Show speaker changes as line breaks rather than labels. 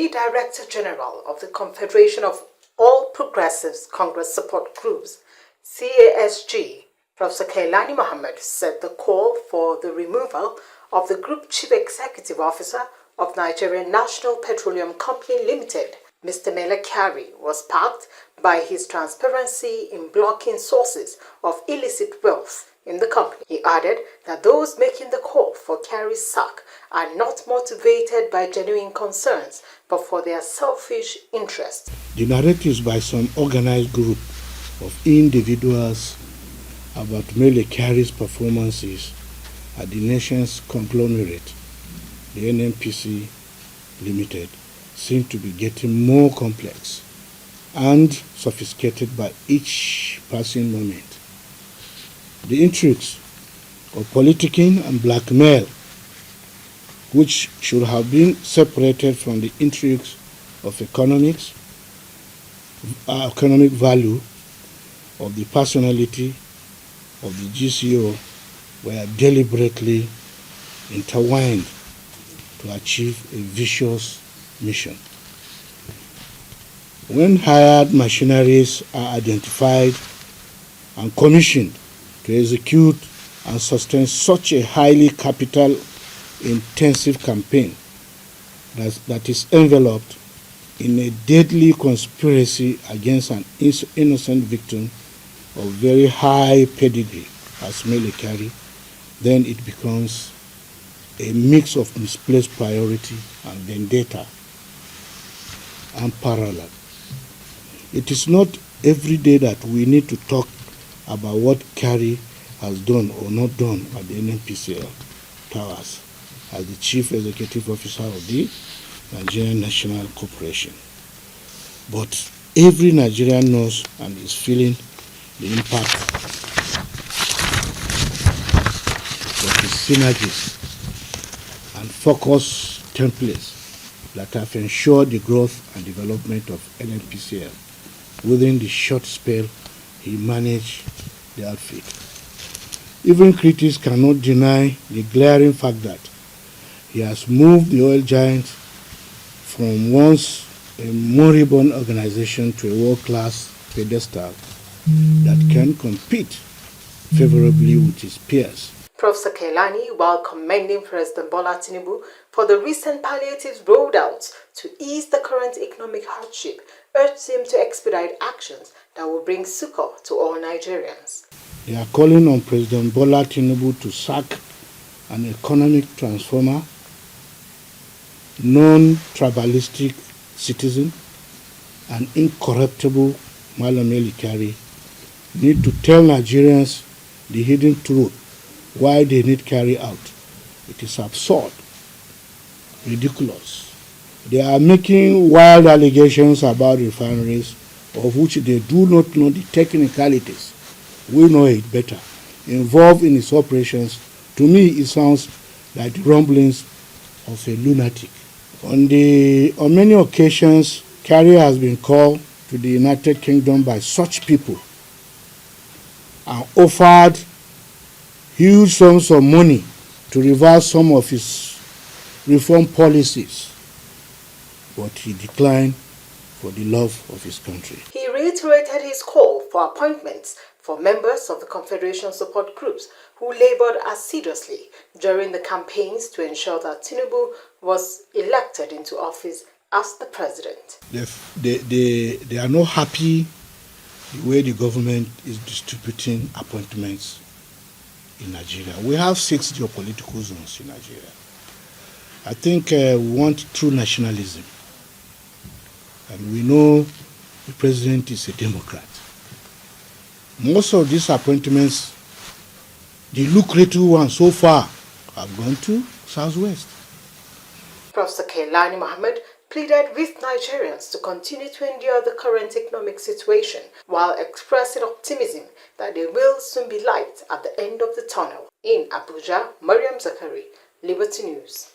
The Director General of the Confederation of All Progressives Congress Support Groups, CASG, Prof. Khailani said the call for the removal of the Group Chief Executive Officer of Nigerian National Petroleum Company Limited, Mr. Mele Kyari, was sparked by his transparency in blocking sources of illicit wealth in the company. He added that those making the call for Kyari's sack are not motivated by genuine concerns, but for their selfish interests.
The narratives by some organized group of individuals about Mele Kyari's performances at the nation's conglomerate, the NNPC Limited, seem to be getting more complex and sophisticated by each passing moment. The intrigues of politicking and blackmail, which should have been separated from the intrigues of economic value of the personality of the GCO, were deliberately intertwined to achieve a vicious mission. When hired machineries are identified and commissioned to execute and sustain such a highly capital-intensive campaign that is enveloped in a deadly conspiracy against an innocent victim of very high pedigree as Mele Kyari, then it becomes a mix of misplaced priority and vendetta and parallel. It is not every day that we need to talk about what Kyari has done or not done at the NNPCL Towers as the Chief Executive Officer of the Nigerian National Corporation. But every Nigerian knows and is feeling the impact of the synergies and focus templates that have ensured the growth and development of NNPCL within the short spell he managed the outfit. Even critics cannot deny the glaring fact that he has moved the oil giant from once a moribund organization to a world-class pedestal that can compete favorably with his peers.
Prof. Khailani, while commending President Bola Tinubu for the recent palliatives rolled out to ease the current economic hardship, urged him to expedite actions that will bring succor to all Nigerians.
They are calling on President Bola Tinubu to sack an economic transformer, non-tribalistic citizen, and incorruptible Mele Kyari. Need to tell Nigerians the hidden truth why they need Kyari out. It is absurd, ridiculous. They are making wild allegations about refineries of which they do not know the technicalities. We know it better. Involved in its operations, to me it sounds like the rumblings of a lunatic. On many occasions, Kyari has been called to the United Kingdom by such people and offered huge sums of money to reverse some of his reform policies, but he declined for the love of his country.
He reiterated his call for appointments for members of the Confederation support groups who labored assiduously during the campaigns to ensure that Tinubu was elected into office as the president.
They are not happy the way the government is distributing appointments in Nigeria. We have 6 geopolitical zones in Nigeria. I think we want true nationalism. And we know the president is a Democrat. Most of these appointments, the lucrative ones so far, have gone to Southwest.
Prof. Khailani pleaded with Nigerians to continue to endure the current economic situation while expressing optimism that there will soon be light at the end of the tunnel. In Abuja, Mariam Zakari, Liberty News.